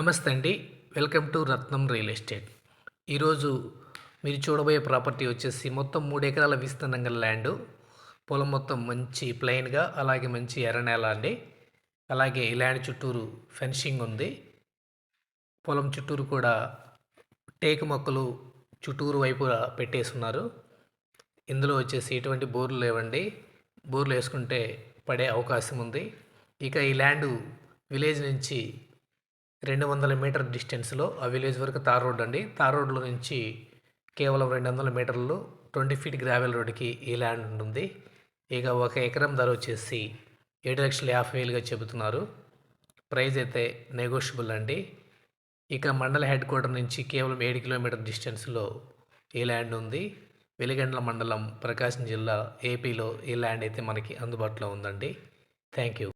నమస్తే అండి. Welcome to Ratnam real estate. ఈరోజు మీరు చూడబోయే ప్రాపర్టీ వచ్చేసి మొత్తం 3 ఎకరాల విస్తీర్ణం గల ల్యాండు. పొలం మొత్తం మంచి ప్లెయిన్‌గా అలాగే మంచి ఎర్ర నేల అండి. అలాగే ఈ ల్యాండ్ చుట్టూరు ఫెన్సింగ్ ఉంది. పొలం చుట్టూరు కూడా టేకు మొక్కలు చుట్టూరు వైపులా పెట్టేసున్నారు. ఇందులో వచ్చేసి ఎటువంటి బోర్లు లేవండి. బోర్లు వేసుకుంటే పడే అవకాశం ఉంది. ఇక ఈ ల్యాండు విలేజ్ నుంచి 200 మీటర్ డిస్టెన్స్లో ఆ విలేజ్ వరకు తార్ రోడ్ అండి. తార్ రోడ్లో నుంచి కేవలం 200 మీటర్లు 20 ఫీట్ గ్రావెల్ రోడ్డుకి ఈ ల్యాండ్ ఉంటుంది. ఇక 1 ఎకరం ధర వచ్చేసి 7,50,000గా చెబుతున్నారు. ప్రైస్ అయితే నెగోషియబుల్ అండి. ఇక మండల హెడ్ క్వార్టర్ నుంచి కేవలం 7 కిలోమీటర్ డిస్టెన్స్లో ఈ ల్యాండ్ ఉంది. వెలిగండ్ల మండలం, ప్రకాశం జిల్లా, ఏపీలో ఈ ల్యాండ్ అయితే మనకి అందుబాటులో ఉందండి. Thank you.